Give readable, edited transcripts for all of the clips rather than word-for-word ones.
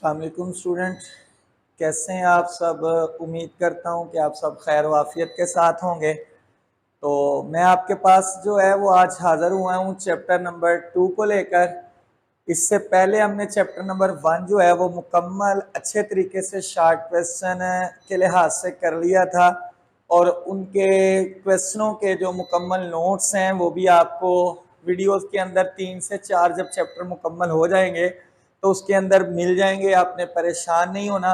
अस्सलाम वालेकुम स्टूडेंट, कैसे हैं आप सब। उम्मीद करता हूं कि आप सब खैर वाफियत के साथ होंगे। तो मैं आपके पास जो है वो आज हाज़िर हुआ हूं चैप्टर नंबर 2 को लेकर। इससे पहले हमने चैप्टर नंबर 1 जो है वो मुकम्मल अच्छे तरीके से शॉर्ट क्वेश्चन के लिहाज से कर लिया था, और उनके क्वेश्चनों के जो मुकम्मल नोट्स हैं वो भी आपको वीडियोस के अंदर 3 से 4 जब चैप्टर मुकम्मल हो जाएंगे तो उसके अंदर मिल जाएंगे। आपने परेशान नहीं होना,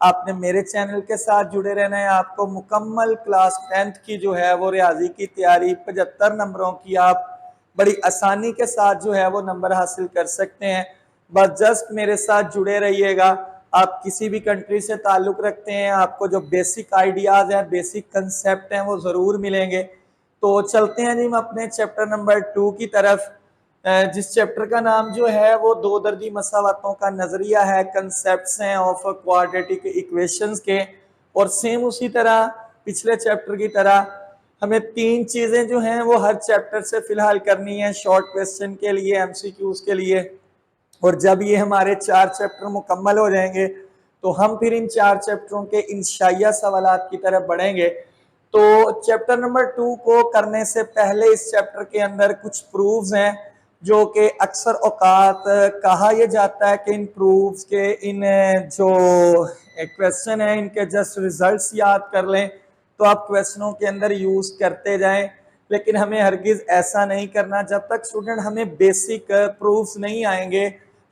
आपने मेरे चैनल के साथ जुड़े रहना है। आपको मुकम्मल क्लास 10th की जो है वो रियाजी की तैयारी 75 नंबरों की आप बड़ी आसानी के साथ जो है वो नंबर हासिल कर सकते हैं। बस जस्ट मेरे साथ जुड़े रहिएगा। आप किसी भी कंट्री से ताल्लुक़ रखते हैं, आपको जो बेसिक आइडियाज़ हैं, बेसिक कंसेप्ट हैं वो ज़रूर मिलेंगे। तो चलते हैं जी हम अपने चैप्टर नंबर 2 की तरफ, जिस चैप्टर का नाम जो है वो दो दर्जी मसावतों का नजरिया है, कंसेप्ट्स हैं ऑफ क्वाड्रेटिक इक्वेशंस के। और सेम उसी तरह पिछले चैप्टर की तरह हमें 3 चीजें जो हैं वो हर चैप्टर से फिलहाल करनी है, शॉर्ट क्वेश्चन के लिए, एमसीक्यूज के लिए। और जब ये हमारे 4 चैप्टर मुकम्मल हो जाएंगे तो हम फिर इन 4 चैप्टरों के इंशाइया सवालात की तरफ बढ़ेंगे। तो चैप्टर नंबर 2 को करने से पहले इस चैप्टर के अंदर कुछ प्रूफ्स हैं जो कि अक्सर औकात कहा यह जाता है कि इन प्रूफ्स के, इन जो क्वेश्चन है इनके जस्ट रिजल्ट्स याद कर लें तो आप क्वेश्चनों के अंदर यूज करते जाएं। लेकिन हमें हरगिज ऐसा नहीं करना। जब तक स्टूडेंट हमें बेसिक प्रूफ्स नहीं आएंगे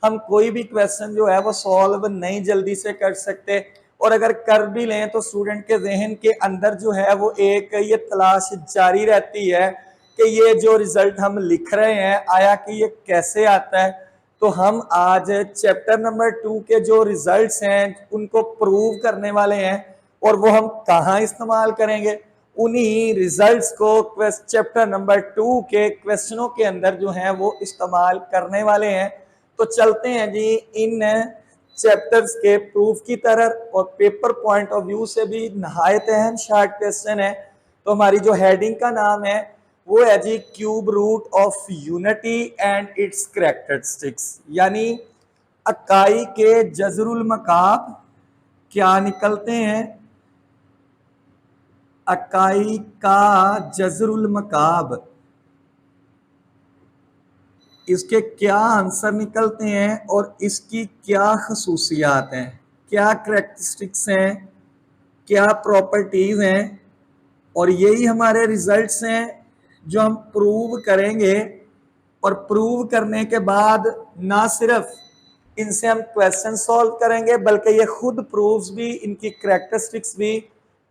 हम कोई भी क्वेश्चन जो है वो सॉल्व नहीं जल्दी से कर सकते। और अगर कर भी लें तो स्टूडेंट के जहन के अंदर जो है वो एक ये तलाश जारी रहती है कि ये जो रिजल्ट हम लिख रहे हैं आया कि ये कैसे आता है। तो हम आज चैप्टर नंबर 2 के जो रिजल्ट्स हैं उनको प्रूव करने वाले हैं, और वो हम कहाँ इस्तेमाल करेंगे, उन्हीं रिजल्ट्स को चैप्टर नंबर 2 के क्वेश्चनों के अंदर जो है वो इस्तेमाल करने वाले हैं। तो चलते हैं जी इन चैप्टर्स के प्रूफ की तरफ, और पेपर पॉइंट ऑफ व्यू से भी नहायत अहम शॉर्ट क्वेश्चन है। तो हमारी जो हेडिंग का नाम है वो है जी cube root of unity and its characteristics, यानी इकाई के जजरुल मकाब क्या निकलते हैं, इकाई का जजरुल मकाब इसके क्या आंसर निकलते हैं और इसकी क्या खसूसियात हैं, क्या करैक्टरिस्टिक्स हैं, क्या प्रॉपर्टीज हैं। और यही हमारे रिजल्ट्स हैं जो हम प्रूव करेंगे। और प्रूव करने के बाद ना सिर्फ इनसे हम क्वेश्चन सॉल्व करेंगे बल्कि ये खुद प्रूफ्स भी, इनकी करैक्टरिस्टिक्स भी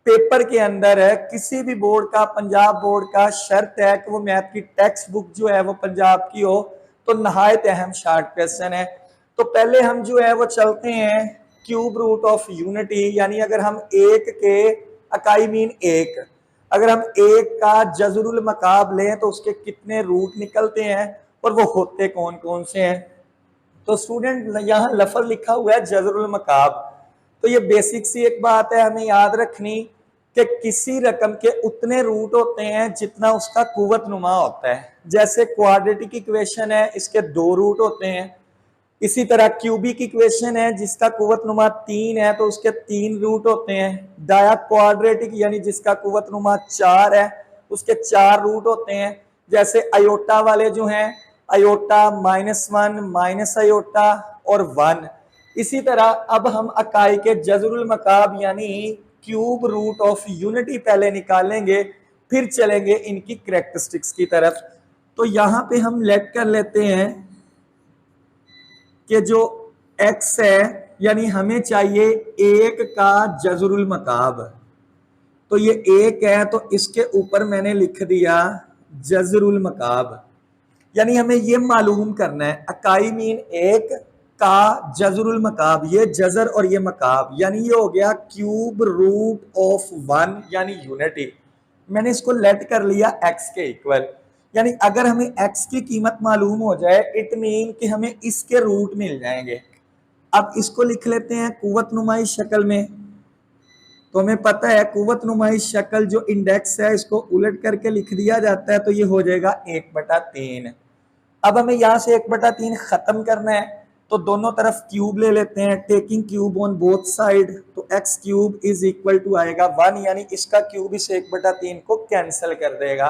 पेपर के अंदर है। किसी भी बोर्ड का, पंजाब बोर्ड का शर्त है कि वो मैथ की टेक्स्ट बुक जो है वो पंजाब की हो। तो नहायत अहम शॉर्ट क्वेश्चन है। तो पहले हम जो है वो चलते हैं क्यूब रूट ऑफ यूनिटी, यानी अगर हम एक के इकाई मीन एक, अगर हम एक का जजरुल मकाब लें तो उसके कितने रूट निकलते हैं और वो होते कौन कौन से हैं। तो स्टूडेंट यहाँ लफज लिखा हुआ है जजरुल मकाब। तो ये बेसिक सी एक बात है हमें याद रखनी कि किसी रकम के उतने रूट होते हैं जितना उसका कुव्वत नुमा होता है। जैसे क्वाड्रेटिक इक्वेशन है, इसके 2 रूट होते हैं। इसी तरह क्यूबिक इक्वेशन है जिसका कुव्वत नुमा 3 है तो उसके 3 रूट होते हैं। डाया क्वाड्रेटिक यानी जिसका कुव्वत नुमा 4 है उसके 4 रूट होते हैं। जैसे अयोटा वाले जो हैं, अयोटा -1 माइनस अयोटा और 1। इसी तरह अब हम इकाई के जजरुल मकाब यानी क्यूब रूट ऑफ यूनिटी पहले निकालेंगे, फिर चलेंगे इनकी करैक्टरिस्टिक्स की तरफ। तो यहां पे हम लेट कर लेते हैं कि जो x है यानी हमें चाहिए एक का जजरुल मकाब। तो ये एक है तो इसके ऊपर मैंने लिख दिया जजरुल मकाब, यानी हमें ये मालूम करना है इकाई मीन एक का जजरुल मकाब, ये जजर और ये मकाब, यानी ये हो गया क्यूब रूट ऑफ 1 यानी यूनिटी। मैंने इसको लेट कर लिया x के इक्वल, यानी अगर हमें x की कीमत मालूम हो जाए इट मीन कि हमें इसके रूट मिल जाएंगे। अब इसको लिख लेते हैं कुव्वत नुमाई शक्ल में। तो हमें पता है कुव्वत नुमाई शक्ल जो इंडेक्स है इसको उलट करके लिख दिया जाता है तो ये हो जाएगा 1/3। अब हमें यहां से 1/3 खत्म करना है तो दोनों तरफ क्यूब ले लेते हैं, taking cube on both side, तो X cube is equal to आएगा 1, यानी इसका क्यूब इस 1/3 को कैंसिल कर देगा।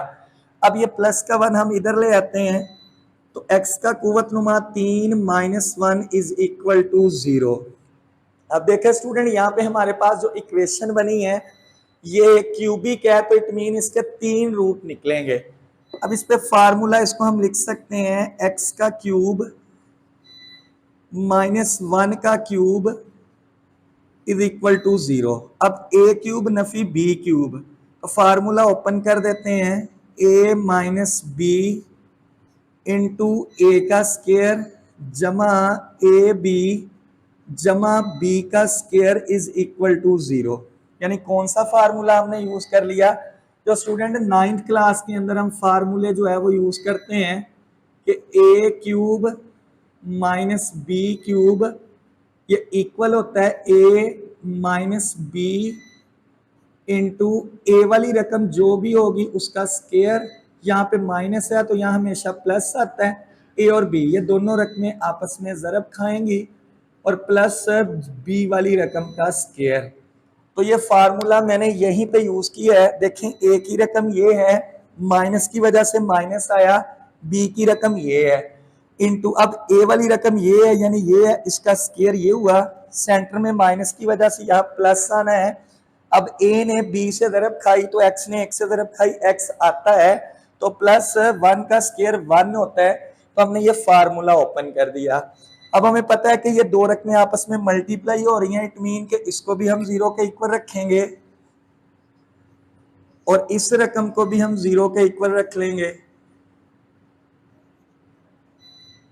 अब ये प्लस का 1 हम इधर ले आते हैं, तो x का कुव्वत नुमा 3 - 1 इज इक्वल टू 0। अब देखें स्टूडेंट, यहाँ पे हमारे पास जो इक्वेशन बनी है ये क्यूबिक है, तो इट मीन इसके 3 रूट निकलेंगे। अब इस पे फार्मूला इसको हम लिख सकते हैं x का क्यूब -1 का क्यूब इज इक्वल टू 0। अब a cube Nafi b cube, तो फार्मूला ओपन कर देते हैं, a माइनस बी इंटू ए का स्क्वायर जमा ए बी जमा बी का स्क्वायर इज इक्वल टू 0। यानी कौन सा फार्मूला हमने यूज कर लिया, जो स्टूडेंट 9th क्लास के अंदर हम फार्मूले जो है वो यूज करते हैं कि ए क्यूब माइनस बी क्यूब ये इक्वल होता है ए माइनस बी इंटू ए वाली रकम जो भी होगी उसका स्क्वायर, यहाँ पे माइनस है तो यहाँ हमेशा प्लस आता है, ए और बी ये दोनों रकमें आपस में ज़रब खाएंगी और प्लस बी वाली रकम का स्क्वायर। तो ये फार्मूला मैंने यहीं पे यूज किया है। देखें ए की रकम ये है, माइनस की वजह से माइनस आया, बी की रकम ये है इंटू अब ए वाली रकम ये है यानी ये है, इसका स्क्वायर ये हुआ, सेंटर में माइनस की वजह से यहाँ प्लस आना है। अब ए ने बी से ज़रब खाई तो एक्स ने एक्स से ज़रब खाई, एक्स आता है तो प्लस 1 का स्क्वायर 1 होता है, तो हमने ये फार्मूला ओपन कर दिया। अब हमें पता है कि ये दो रकमें आपस में मल्टीप्लाई हो रही हैं, इट मीन के इसको भी हम 0 के इक्वल रखेंगे और इस रकम को भी हम 0 के इक्वल रख लेंगे।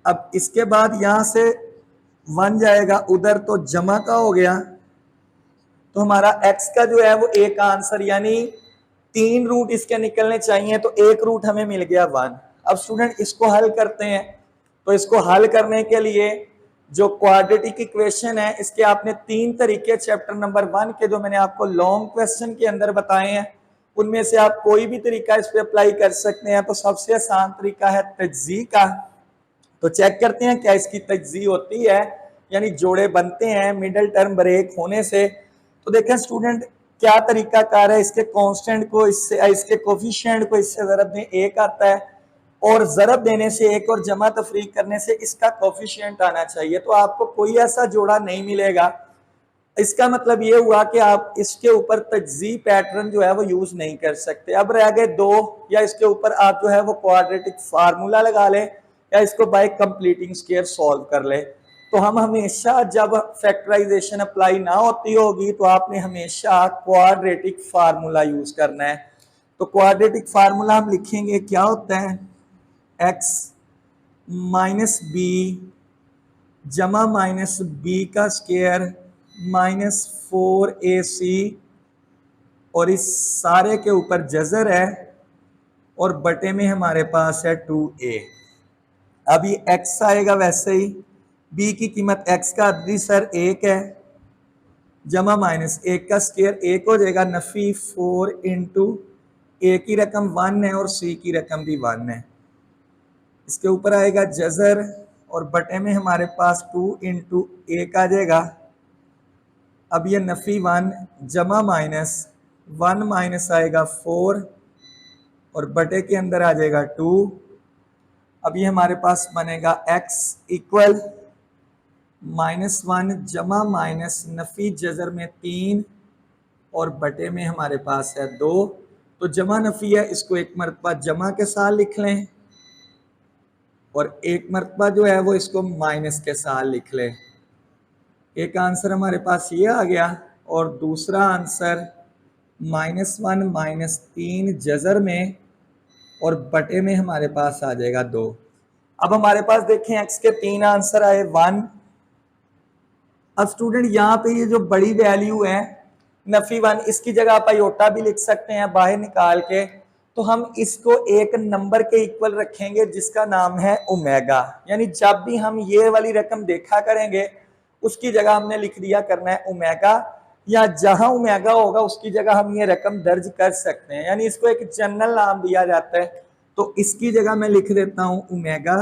अब इसके बाद यहां से 1 जाएगा उधर तो जमा का हो गया, तो हमारा x का जो है वो एक आंसर यानी 3 रूट इसके निकलने चाहिए, तो एक रूट हमें मिल गया 1। अब स्टूडेंट इसको हल करते हैं, तो इसको हल करने के लिए जो क्वाड्रेटिक इक्वेशन है इसके आपने 3 तरीके चैप्टर नंबर 1 के जो मैंने आपको लॉन्ग क्वेश्चन के अंदर बताए हैं उनमें से आप कोई भी तरीका इस पे अप्लाई कर सकते हैं। तो सबसे आसान तरीका है तज्जी का, तो चेक करते हैं क्या इसकी तज्जी होती है, यानी जोड़े बनते हैं मिडिल टर्म ब्रेक होने से। तो देखें स्टूडेंट क्या तरीका कार है, इसके कांस्टेंट को इससे, इसके कोफिशिएंट को इससे ज़रब दें, एक आता है और ज़रब देने से एक और जमा तफरीक करने से इसका कोफिशिएंट आना चाहिए, तो आपको कोई ऐसा जोड़ा नहीं मिलेगा। इसका मतलब ये हुआ कि आप इसके ऊपर तज्जी पैटर्न जो है वो यूज नहीं कर सकते। अब रह गए 2, या इसके ऊपर आप जो है वो क्वाड्रेटिक फार्मूला लगा लें या इसको बाय कंप्लीटिंग स्क्वायर सॉल्व कर ले। तो हम हमेशा जब फैक्टराइजेशन अप्लाई ना होती होगी तो आपने हमेशा क्वाड्रेटिक फार्मूला यूज करना है। तो क्वाड्रेटिक फार्मूला हम लिखेंगे, क्या होता है, x माइनस बी जमा माइनस बी का स्क्वायर माइनस 4ac और इस सारे के ऊपर जजर है और बटे में हमारे पास है 2a। अब ये x आएगा वैसे ही, b की कीमत x का अददी सर 1 है जमा माइनस 1 का स्क्वायर 1 हो जाएगा, नफी 4 इंटू a की रकम 1 है और c की रकम भी 1 है, इसके ऊपर आएगा जजर और बटे में हमारे पास 2 इंटू 1 आ जाएगा। अब ये नफी 1 जमा माइनस 1 माइनस आएगा 4 और बटे के अंदर आ जाएगा 2। अब ये हमारे पास बनेगा x इक्वल -1 जमा माइनस नफी जजर में 3 और बटे में हमारे पास है 2। तो जमा नफी है, इसको एक मरतबा जमा के साथ लिख लें और एक मरतबा जो है वो इसको माइनस के साथ लिख लें। एक आंसर हमारे पास ये आ गया और दूसरा आंसर -1 -3 जजर में और बटे में हमारे पास आ जाएगा 2। अब हमारे पास देखें x के 3 आंसर आए 1। अब स्टूडेंट यहाँ पे ये जो बड़ी वैल्यू है नफी 1, इसकी जगह आप आयोटा भी लिख सकते हैं बाहर निकाल के, तो हम इसको एक नंबर के इक्वल रखेंगे जिसका नाम है ओमेगा। यानी जब भी हम ये वाली रकम देखा करेंगे उसकी जगह हमने लिख दिया करना है ओमेगा, या जहां ओमेगा होगा उसकी जगह हम ये रकम दर्ज कर सकते हैं, यानी इसको एक जनरल नाम दिया जाता है। तो इसकी जगह मैं लिख देता हूं ओमेगा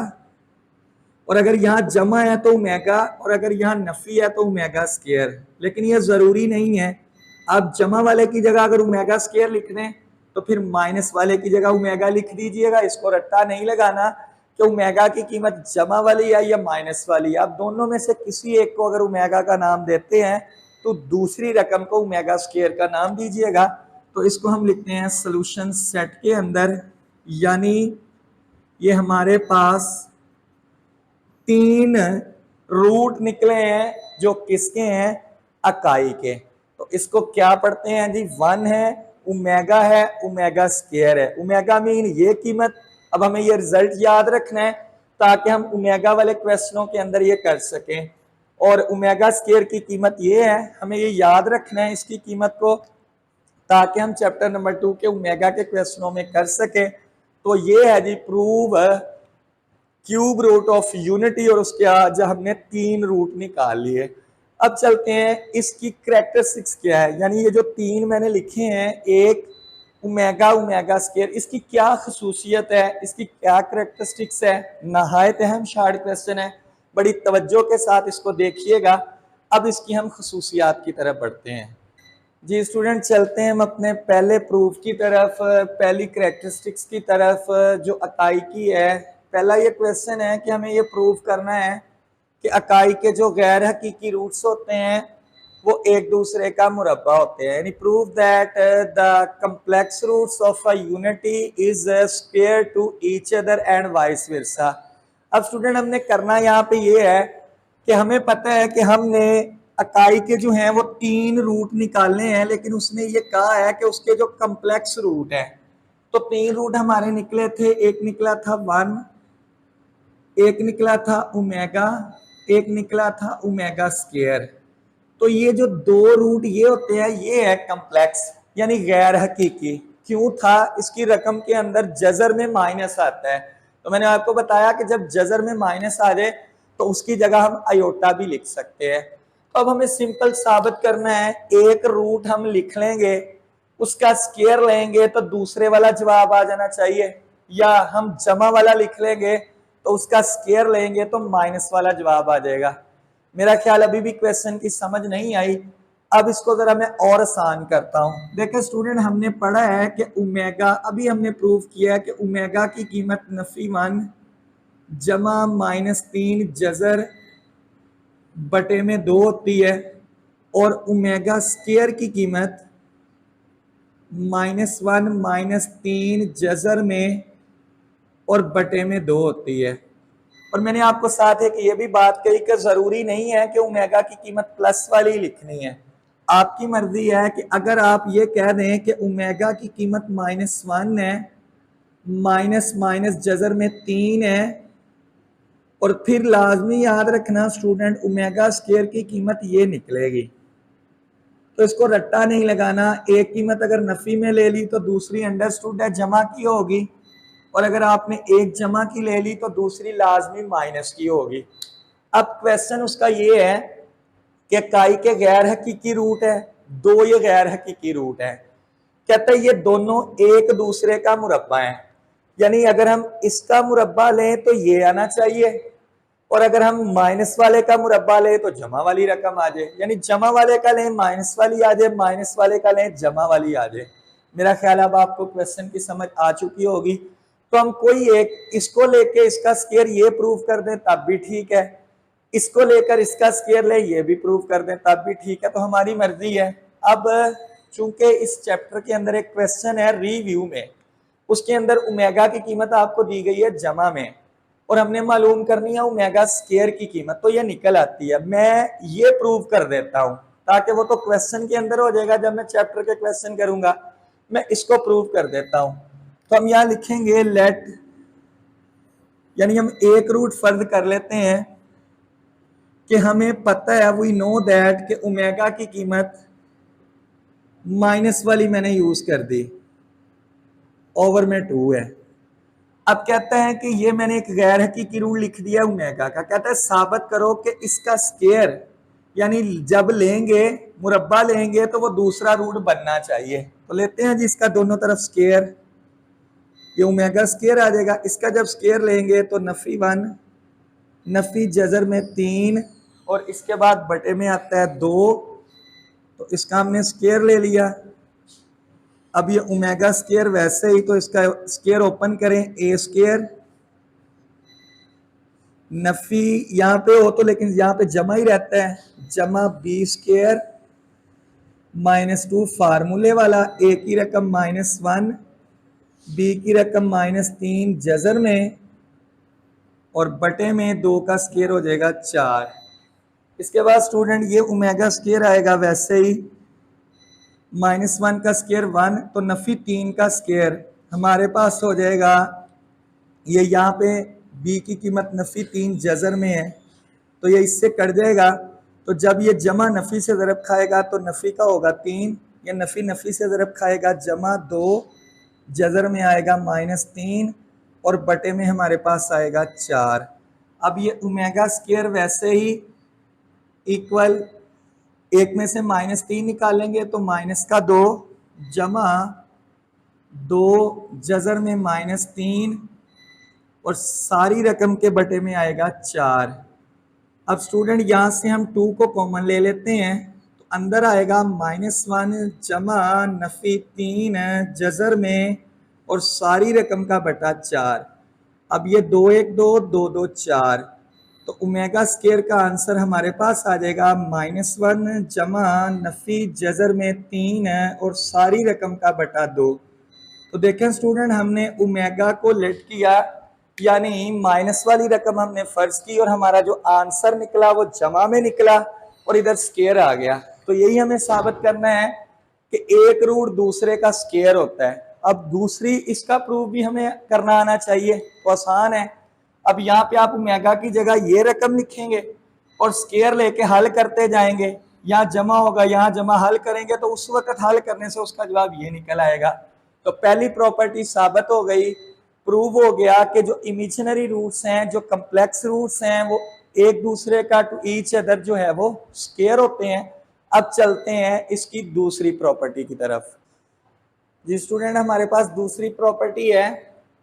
और अगर यहाँ जमा है तो ओमेगा, और अगर यहाँ नफी है तो ओमेगा स्क्वायर। लेकिन ये जरूरी नहीं है, आप जमा वाले की जगह अगर ओमेगा स्क्वायर लिख दें तो फिर माइनस वाले की जगह ओमेगा लिख दीजिएगा। इसको रट्टा नहीं लगाना कि ओमेगा की कीमत जमा वाली है या माइनस वाली। आप दोनों में से किसी एक को अगर ओमेगा का नाम देते हैं तो दूसरी रकम को ओमेगा स्क्वायर का नाम दीजिएगा। तो इसको हम लिखते हैं सोल्यूशन सेट के अंदर, यानी ये हमारे पास 3 रूट निकले हैं जो किसके हैं, इकाई के। तो इसको क्या पढ़ते हैं जी, 1 है, ओमेगा है, ओमेगा स्क्वायर है। ओमेगा मीन ये कीमत। अब हमें ये रिजल्ट याद रखना है ताकि हम ओमेगा वाले क्वेश्चनों के अंदर ये कर सकें। और ओमेगा स्क्वायर की कीमत ये है, हमें ये याद रखना है इसकी कीमत को, ताकि हम चैप्टर नंबर 2 के ओमेगा के क्वेश्चनों में कर सके। तो ये है जी prove cube root of unity, और उसके आज हमने 3 रूट निकाल लिए। अब चलते हैं इसकी कैरेक्टरिस्टिक्स क्या है, यानी ये जो 3 मैंने लिखे हैं, एक ओमेगा, ओमेगा स्क्वायर, इसकी क्या खसूसियत है, इसकी क्या कैरेक्टरिस्टिक्स है। नहायत अहम शार्ट क्वेश्चन है, बड़ी तवज्जो के साथ इसको देखिएगा। अब इसकी हम खसूसियात की तरफ बढ़ते हैं। जी स्टूडेंट, चलते हैं हम अपने पहले प्रूफ की तरफ, पहली कैरेक्टरिस्टिक्स की तरफ जो इकाई की है। पहला ये क्वेश्चन है कि हमें ये प्रूव करना है कि इकाई के जो गैर हकीकी रूट्स होते हैं वो एक दूसरे का मुरब्बा होते हैं, यानी prove that the complex roots of a unity is square to each other and vice versa. अब स्टूडेंट हमने करना यहाँ पे ये है कि हमें पता है कि हमने इकाई के जो हैं वो 3 रूट निकालने हैं, लेकिन उसने ये कहा है कि उसके जो कम्प्लेक्स रूट है, तो 3 रूट हमारे निकले थे। एक निकला था 1, एक निकला था ओमेगा, एक निकला था ओमेगा स्क्वायर। तो ये जो 2 रूट ये होते हैं, ये है कम्प्लेक्स यानी गैर हकीकी। क्यों था, इसकी रकम के अंदर जजर में माइनस आता है। तो मैंने आपको बताया कि जब जजर में माइनस आ जाए तो उसकी जगह हम आयोटा भी लिख सकते हैं। तो अब हमें सिंपल साबित करना है, एक रूट हम लिख लेंगे, उसका स्क्वायर लेंगे तो दूसरे वाला जवाब आ जाना चाहिए, या हम जमा वाला लिख लेंगे तो उसका स्क्वायर लेंगे तो माइनस वाला जवाब आ जाएगा। मेरा ख्याल अभी भी क्वेश्चन की समझ नहीं आई। अब इसको जरा मैं और आसान करता हूं। देखिए स्टूडेंट, हमने पढ़ा है कि ओमेगा, अभी हमने प्रूव किया है कि ओमेगा की कीमत नफी 1 जमा -3 जजर बटे में 2 होती है, और ओमेगा स्क्वायर की कीमत -1 -3 जजर में और बटे में 2 होती है। और मैंने आपको साथ एक ये भी बात कही कि जरूरी नहीं है कि ओमेगा की कीमत प्लस वाली लिखनी है, आपकी मर्जी है कि अगर आप ये कह दें कि ओमेगा की कीमत -1 है, माइनस माइनस जजर में 3 है, और फिर लाजमी याद रखना स्टूडेंट ओमेगा स्क्वायर की कीमत ये निकलेगी। तो इसको रट्टा नहीं लगाना, एक कीमत अगर नफी में ले ली तो दूसरी अंडरस्टूड है जमा की होगी, और अगर आपने एक जमा की ले ली तो दूसरी लाजमी माइनस की होगी। अब क्वेश्चन उसका ये है कि इकाई के गैर हकीकी रूट है, 2 ये गैर हकीकी रूट है। कहते हैं ये दोनों एक दूसरे का मुरब्बा है, यानी अगर हम इसका मुरब्बा लें तो ये आना चाहिए, और अगर हम माइनस वाले का मुरब्बा लें तो जमा वाली रकम आ जाए, यानी जमा वाले का लें माइनस वाली आ जाए, माइनस वाले का लें जमा वाली आ जाए। मेरा ख्याल अब आपको क्वेश्चन की समझ आ चुकी होगी। तो हम कोई एक, इसको लेके इसका स्क्वायर ये प्रूव कर दें तब भी ठीक है, इसको लेकर इसका स्क्वायर ले ये भी प्रूव कर दें तब भी ठीक है, तो हमारी मर्जी है। अब चूंकि इस चैप्टर के अंदर एक क्वेश्चन है रिव्यू में, उसके अंदर ओमेगा की कीमत आपको दी गई है जमा में, और हमने मालूम करनी है ओमेगा स्क्वायर की कीमत, तो ये निकल आती है। मैं ये प्रूव कर देता हूं ताकि वो तो क्वेश्चन के अंदर हो जाएगा, जब मैं चैप्टर के क्वेश्चन करूंगा मैं इसको प्रूव कर देता हूं। तो हम यहां लिखेंगे लेट, यानी हम एक रूट फर्ज कर लेते हैं कि हमें पता है वी नो दैट कि ओमेगा की कीमत माइनस वाली मैंने यूज कर दी, ओवर में 2 है। अब कहता है कि ये मैंने एक गैर हकीकी रूट लिख दिया ओमेगा का, कहता है साबित करो कि इसका स्क्वायर, यानी जब लेंगे मुरब्बा लेंगे तो वो दूसरा रूट बनना चाहिए। तो लेते हैं जी इसका दोनों तरफ स्क्वायर, ये ओमेगा स्क्वायर आ जाएगा। इसका जब स्क्वायर लेंगे तो नफी 1 नफी जजर में 3 और इसके बाद बटे में आता है 2, तो इसका हमने स्क्वायर ले लिया। अब ये ओमेगा स्क्वायर वैसे ही, तो इसका स्क्वायर ओपन करें, ए स्क्वायर नफी यहाँ पे हो तो, लेकिन यहाँ पे जमा ही रहता है, जमा बी स्क्वायर -2 फार्मूले वाला, ए की रकम -1, बी की रकम -3 जजर में, और बटे में 2 का स्क्वायर हो जाएगा 4। इसके बाद स्टूडेंट ये ओमेगा स्क्वायर आएगा वैसे ही, -1 का स्क्वायर 1, तो नफी 3 का स्क्वायर हमारे पास हो जाएगा, ये यहाँ पे b की कीमत नफी 3 जजर में है, तो ये इससे कट जाएगा। तो जब ये जमा नफी से ज़रब खाएगा तो नफी का होगा 3, ये नफी नफी से ज़रब खाएगा, जमा 2 जजर में आएगा -3 और बटे में हमारे पास आएगा 4। अब ये ओमेगा स्क्वायर वैसे ही इक्वल, एक में से -3 निकालेंगे तो -2 जमा 2 जजर में -3 और सारी रकम के बटे में आएगा 4। अब स्टूडेंट यहाँ से हम 2 को कॉमन ले लेते हैं, तो अंदर आएगा -1 जमा नफी 3 जजर में और सारी रकम का बटा 4। अब ये 2 1 2 2 2 4, तो ओमेगा स्क्वायर का आंसर हमारे पास आ जाएगा -1 जमा नफी जजर में 3 और सारी रकम का बटा 2। तो देखें स्टूडेंट, हमने ओमेगा को लेट किया, यानी माइनस वाली रकम हमने फर्ज की और हमारा जो आंसर निकला वो जमा में निकला और इधर स्क्वायर आ गया। तो यही हमें साबित करना है कि एक रूट दूसरे का स्क्वायर होता है। अब दूसरी इसका प्रूफ भी हमें करना आना चाहिए, तो आसान है। अब यहाँ पे आप ओमेगा की जगह ये रकम लिखेंगे और स्क्वायर लेके हल करते जाएंगे, यहाँ जमा होगा, यहाँ जमा हल करेंगे तो उस वक्त हल करने से उसका जवाब ये निकल आएगा। तो पहली प्रॉपर्टी साबित हो गई, प्रूव हो गया कि जो इमेजिनरी रूट्स हैं, जो कम्प्लेक्स रूट्स हैं, वो एक दूसरे का टू ईच अदर जो है वो स्क्वायर होते हैं। अब चलते हैं इसकी दूसरी प्रॉपर्टी की तरफ। जी स्टूडेंट, हमारे पास दूसरी प्रॉपर्टी है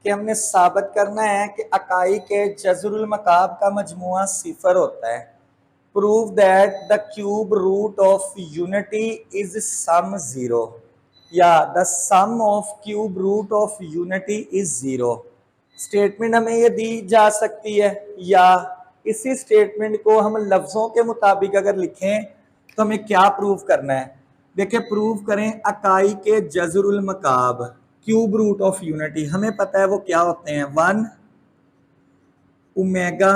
कि हमने साबित करना है कि अकाई के जज़रुल मकाब का मजमुआ सिफर होता है। Prove that the cube root of unity is sum 0, या the sum of cube root of unity is 0। Statement हमें ये दी जा सकती है, या इसी स्टेटमेंट को हम लफ्जों के मुताबिक अगर लिखें तो हमें क्या प्रूव करना है। देखिए, प्रूव करें अकाई के जज़रुल मकाब क्यूब रूट ऑफ यूनिटी। हमें पता है वो क्या होते हैं, 1 ओमेगा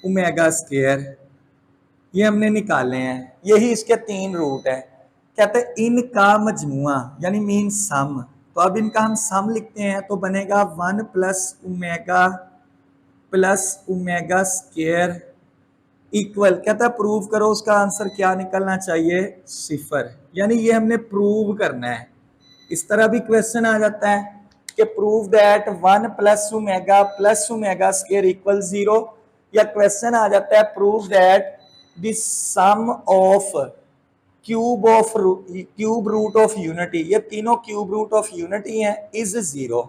ओमेगा स्क्वायर, ये हमने निकाले हैं, यही इसके 3 रूट है। कहते हैं इनका मजमुआ, यानी मीन सम। तो अब इनका हम सम लिखते हैं तो बनेगा 1 प्लस ओमेगा स्क्वायर इक्वल, कहता है प्रूव करो, उसका आंसर क्या निकलना चाहिए, 0। यानी ये हमने प्रूव करना है। इस तरह भी क्वेश्चन आ जाता है कि prove that 1 plus omega square equal 0, या क्वेश्चन आ जाता है prove that the sum of cube root of unity, ये तीनों क्यूब रूट ऑफ यूनिटी हैं, इज 0।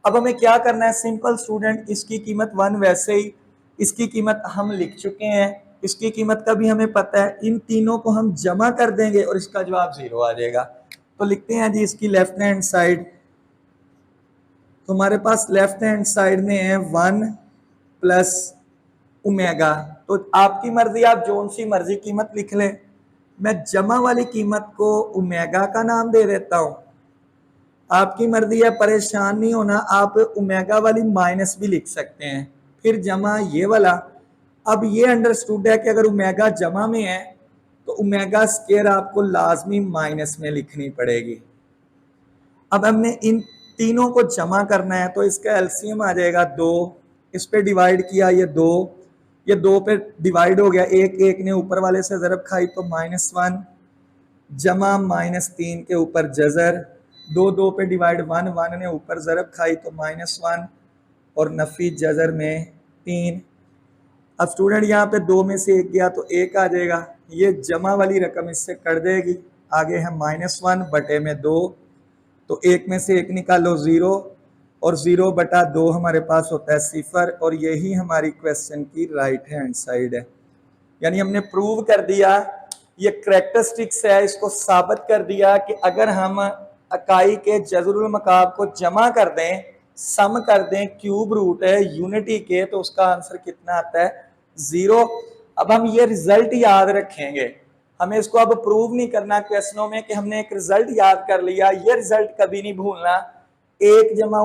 अब हमें क्या करना है, सिंपल स्टूडेंट, इसकी कीमत 1 वैसे ही, इसकी कीमत हम लिख चुके हैं, इसकी कीमत का भी हमें पता है, इन तीनों को हम जमा कर देंगे और इसका जवाब 0 आ जाएगा। तो लिखते हैं जी इसकी लेफ्ट हैंड साइड। तो हमारे पास लेफ्ट हैंड साइड में है 1 प्लस ओमेगा। तो आपकी मर्जी, आप जोन सी मर्जी कीमत लिख लें। मैं जमा वाली कीमत को ओमेगा का नाम दे देता हूं, आपकी मर्जी है, परेशान नहीं होना, आप ओमेगा वाली माइनस भी लिख सकते हैं, फिर जमा ये वाला। अब ये अंडरस्टूड है कि अगर ओमेगा जमा में है तो ओमेगा स्क्वायर आपको लाजमी माइनस में लिखनी पड़ेगी। अब हमने इन तीनों को जमा करना है, तो इसका एलसीएम आ जाएगा 2, इस पे डिवाइड किया, ये 2, ये 2 पे डिवाइड हो गया, एक ने ऊपर वाले से ज़रब खाई तो -1 जमा -3 के ऊपर जजर, 2 पे डिवाइड 1 ने ऊपर ज़रब खाई तो -1 और नफी जजर में 3। अब स्टूडेंट यहाँ पे 2 में से 1 गया तो 1 आ जाएगा, ये जमा वाली रकम इससे कट देगी, आगे है -1 बटे में 2, तो 1 में से 1 निकालो 0 और 0/2 हमारे पास होता है 0 और यही हमारी क्वेश्चन की राइट हैंड साइड है। यानी हमने प्रूव कर दिया, ये करैक्टरिस्टिक्स है, इसको साबित कर दिया कि अगर हम इकाई के जज़रुल मकाब को जमा कर दें, सम कर दें क्यूब रूट है यूनिटी के, तो उसका आंसर कितना आता है 0। अब हम ये रिजल्ट याद रखेंगे, हमें इसको अब प्रूव नहीं करना क्वेश्चनों में कि हमने एक रिजल्ट याद कर लिया, ये रिजल्ट कभी नहीं भूलना। 1 जमा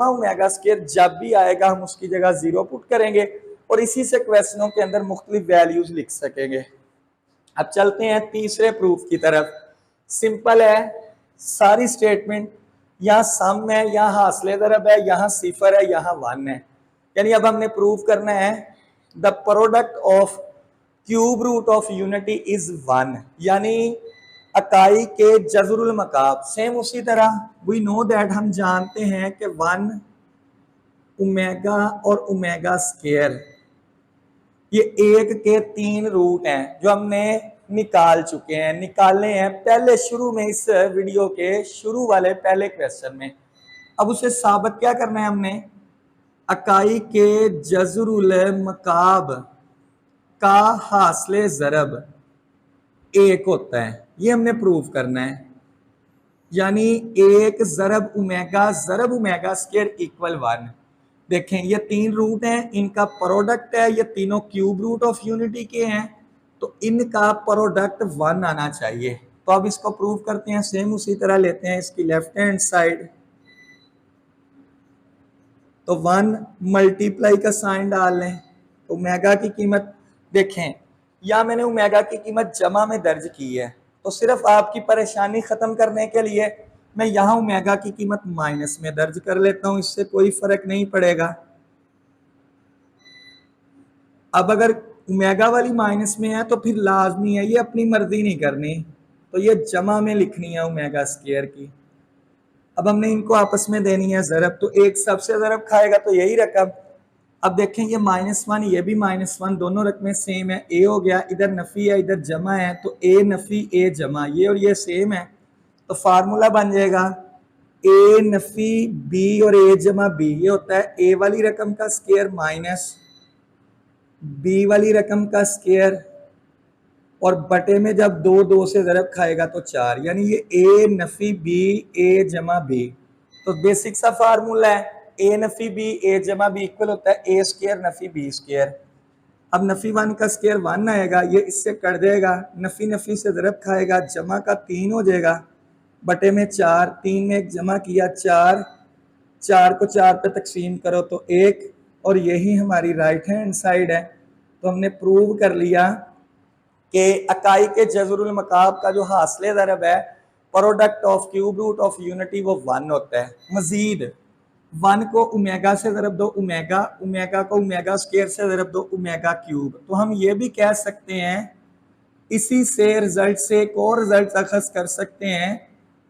ओमेगा स्क्वायर जब भी आएगा हम उसकी जगह 0 पुट करेंगे और इसी से क्वेश्चनों के अंदर मुख्तलिफ वैल्यूज लिख सकेंगे। अब चलते हैं तीसरे प्रूफ की तरफ। सिंपल है, सारी स्टेटमेंट, यहाँ सम है, यहाँ हासिले दरब है, यहाँ 0 है, यहाँ 1 है। यानी अब हमने प्रूव करना है the product of cube root of unity is 1, यानी इकाई के जज़रुल मकाब। सेम उसी तरह वी नो दैट, हम जानते हैं कि 1 ओमेगा और ओमेगा स्क्वायर ये 1 के 3 रूट हैं जो हमने निकाल चुके हैं, निकालने हैं पहले शुरू में, इस वीडियो के शुरू वाले पहले क्वेश्चन में। अब उसे साबित क्या करना है हमने, इकाई के जज़रुल मकाब का हासिले ज़रब 1 होता है, ये हमने प्रूव करना है। यानी 1 ज़रब ओमेगा स्क्वायर इक्वल 1। देखें ये 3 रूट हैं, इनका प्रोडक्ट है, ये तीनों क्यूब रूट ऑफ यूनिटी के हैं, तो इनका प्रोडक्ट 1 आना चाहिए। तो अब इसको प्रूव करते हैं, सेम उसी तरह लेते हैं इसकी लेफ्ट हैंड साइड, तो 1 मल्टीप्लाई का साइन डाल लें, तो ओमेगा की कीमत देखें, या मैंने ओमेगा की कीमत जमा में दर्ज की है, तो सिर्फ आपकी परेशानी खत्म करने के लिए मैं यहाँ ओमेगा की कीमत माइनस में दर्ज कर लेता हूं, इससे कोई फर्क नहीं पड़ेगा। अब अगर ओमेगा वाली माइनस में है तो फिर लाजमी है, ये अपनी मर्जी नहीं करनी, तो ये जमा में लिखनी है ओमेगा स्क्वायर की। अब हमने इनको आपस में देनी है ज़रब, तो एक सबसे ज़रब खाएगा तो यही रकम। अब देखें ये -1 ये भी -1, दोनों रकमें सेम है, ए हो गया, इधर नफ़ी है इधर जमा है, तो ए नफ़ी ए जमा, ये और ये सेम है, तो फार्मूला बन जाएगा ए नफ़ी बी और ए जमा बी, ये होता है ए वाली रकम का स्क्वायर माइनस बी वाली रकम का स्क्वायर, और बटे में जब 2 से ज़रब खाएगा तो 4, यानी ये ए नफ़ी बी ए जमा बी। तो बेसिक सा फार्मूला है, ए नफ़ी बी ए जमा बी इक्वल होता है ए स्क्वायर नफ़ी बी स्क्वायर। अब नफ़ी 1 का स्क्वायर 1 आएगा, ये इससे कट जाएगा, नफ़ी नफ़ी से ज़रब खाएगा, जमा का 3 हो जाएगा, बटे में 4, 3 में 1 जमा किया 4, 4 को 4 पे तकसीम करो तो 1, और यही हमारी राइट हैंड साइड है। तो हमने प्रूव कर लिया कि इकाई के जज़रुल मकाब का जो हासिले ज़रब है product of cube root of unity वो 1 होता है। मजीद 1 को ओमेगा से ज़रब दो ओमेगा, ओमेगा को ओमेगा स्क्वायर से ज़रब दो ओमेगा क्यूब। तो हम ये भी कह सकते हैं, इसी से रिजल्ट से एक और रिजल्ट अखज़ कर सकते हैं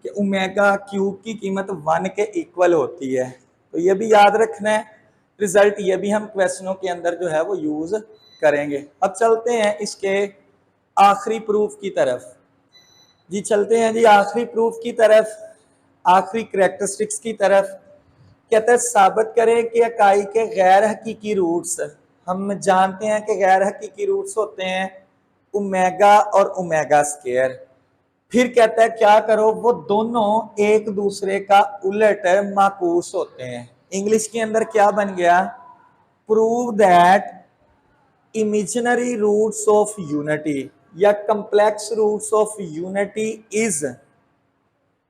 कि ओमेगा क्यूब की कीमत 1 के इक्वल होती है। तो ये भी याद रखना है, रिजल्ट ये भी हम क्वेश्चनों के अंदर जो है वो यूज़ करेंगे। अब चलते हैं इसके आखिरी प्रूफ की तरफ। जी चलते हैं जी आखिरी प्रूफ की तरफ, आखिरी करैक्टरिस्टिक्स की तरफ। कहते हैं साबित करें कि इकाई के गैर हकीकी रूट्स, हम जानते हैं कि गैर हकीकी रूट्स होते हैं ओमेगा और ओमेगा स्क्वायर। फिर कहता है क्या करो, वो दोनों एक दूसरे का उलट माकूस होते हैं। इंग्लिश के अंदर क्या बन गया, prove that imaginary roots of unity या complex roots of unity is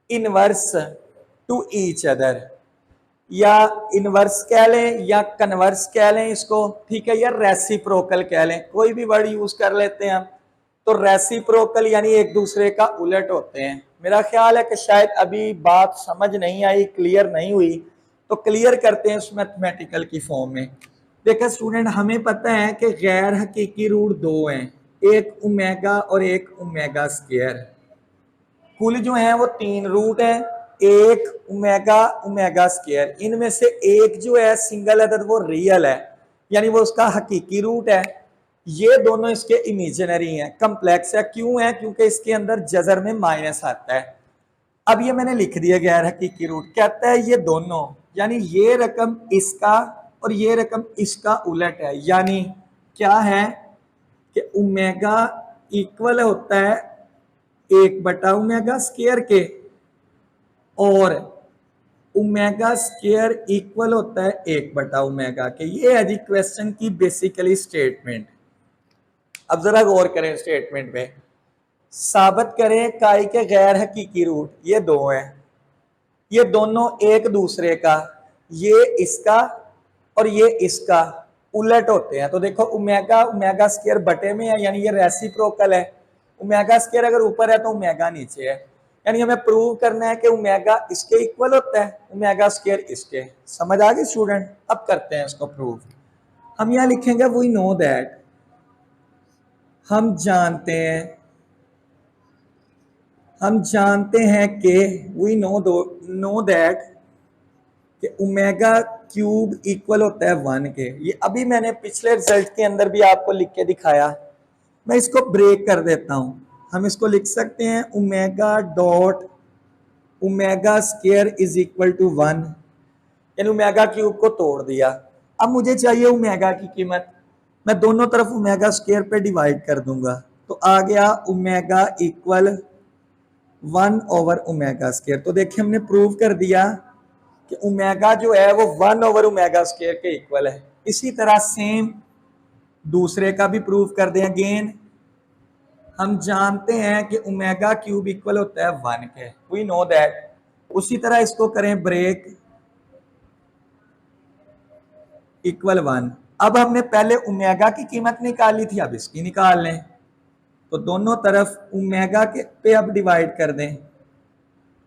inverse to each other, या इनवर्स कह लें या कन्वर्स कह लें इसको, ठीक है, या रेसिप्रोकल कह लें, कोई भी वर्ड यूज कर लेते हैं हम। तो रेसिप्रोकल यानी एक दूसरे का उलट होते हैं। मेरा ख्याल है कि शायद अभी बात समझ नहीं आई, क्लियर नहीं हुई, तो क्लियर करते हैं उस मैथमेटिकल की फॉर्म में। देखिए स्टूडेंट, हमें पता है कि गैर हकीकी रूट 2 हैं, एक ओमेगा और एक ओमेगा स्क्वायर। कुल जो है वो 3 रूट हैं, एक ओमेगा ओमेगा स्क्वायर। इनमें से एक जो है सिंगल अदद वो रियल है, यानी वो उसका हकीकी रूट है। ये दोनों इसके इमेजिनरी हैं, कम्प्लेक्स है। क्यों है, क्योंकि इसके अंदर जजर में माइनस आता है। अब ये मैंने लिख दिया गैर हकीकी रूट। कहता है ये दोनों यानी ये रकम इसका और ये रकम इसका उलट है। यानी क्या है कि ओमेगा इक्वल होता है 1/ओमेगा स्क्वायर के, और ओमेगा स्क्वायर इक्वल होता है 1/ओमेगा के। ये है जी क्वेश्चन की बेसिकली स्टेटमेंट। अब जरा गौर करें स्टेटमेंट में। साबित करें काई के गैर हकीकी रूट, ये दो हैं, ये दोनों एक दूसरे का, ये इसका और ये इसका उलट होते हैं। तो देखो ओमेगा ओमेगा स्क्वायर बटे में है, यानी ये रेसिप्रोकल है। ओमेगा स्क्वायर अगर ऊपर है तो ओमेगा नीचे है, यानी हमें प्रूव करना है कि ओमेगा इसके इक्वल होता है, ओमेगा स्क्वायर इसके। समझ आ गई स्टूडेंट? अब करते हैं इसको प्रूव। हम यहां लिखेंगे वी नो दैट, हम जानते हैं कि वी नो दैट कि ओमेगा क्यूब इक्वल होता है 1 के। ये अभी मैंने पिछले रिजल्ट के अंदर भी आपको लिख के दिखाया। मैं इसको ब्रेक कर देता हूं। हम इसको लिख सकते हैं omega dot omega square is equal to 1, यानी ओमेगा क्यूब को तोड़ दिया। अब मुझे चाहिए ओमेगा की कीमत, मैं दोनों तरफ ओमेगा स्क्वायर पे डिवाइड कर दूंगा, तो आ गया ओमेगा इक्वल 1/ओमेगा स्क्वायर। तो देखिए हमने प्रूव कर दिया कि ओमेगा जो है वो 1/ओमेगा स्क्वायर के इक्वल है। इसी तरह सेम दूसरे का भी प्रूव कर दें अगेन। हम जानते हैं कि ओमेगा क्यूब इक्वल होता है 1 के, वी नो दैट। उसी तरह इसको करें ब्रेक, इक्वल 1। अब हमने पहले ओमेगा की कीमत निकाली थी, अब इसकी निकाल लें। तो दोनों तरफ ओमेगा के पे अब डिवाइड कर दें,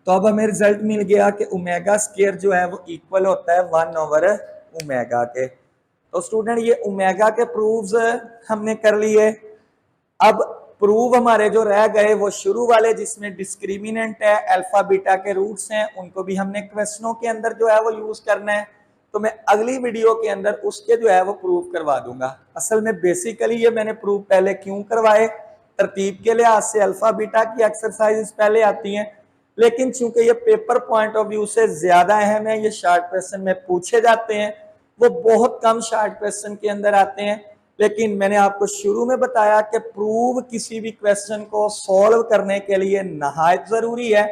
तो अब हमें रिजल्ट मिल गया कि ओमेगा स्क्वायर जो है वो इक्वल होता है 1/ओमेगा के। तो स्टूडेंट ये ओमेगा के प्रूव्स हमने कर लिए। अब प्रूव हमारे जो रह गए वो शुरू वाले, जिसमें डिस्क्रिमिनेंट है, अल्फा बीटा के रूट्स हैं, उनको भी हमने क्वेश्चनों के अंदर जो है वो यूज करना है। तो मैं अगली वीडियो के अंदर उसके जो है वो प्रूव करवा दूंगा। असल में बेसिकली ये मैंने प्रूव पहले क्यों करवाए, तरतीब के लिहाज से अल्फा बीटा की एक्सरसाइज पहले आती हैं, लेकिन चूंकि ये पेपर पॉइंट ऑफ व्यू से ज्यादा अहम है, ये शॉर्ट क्वेश्चन में पूछे जाते हैं, वो बहुत कम शॉर्ट क्वेश्चन के अंदर आते हैं। लेकिन मैंने आपको शुरू में बताया कि प्रूव किसी भी क्वेश्चन को सॉल्व करने के लिए नहायत जरूरी है।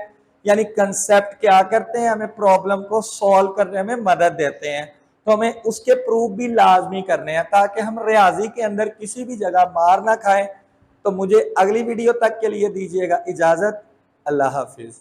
यानी कंसेप्ट क्या करते हैं, हमें प्रॉब्लम को सॉल्व करने में मदद देते हैं, तो हमें उसके प्रूफ भी लाजमी करने हैं ताकि हम रियाजी के अंदर किसी भी जगह मार ना खाएं। तो मुझे अगली वीडियो तक के लिए दीजिएगा इजाजत। अल्लाह हाफिज।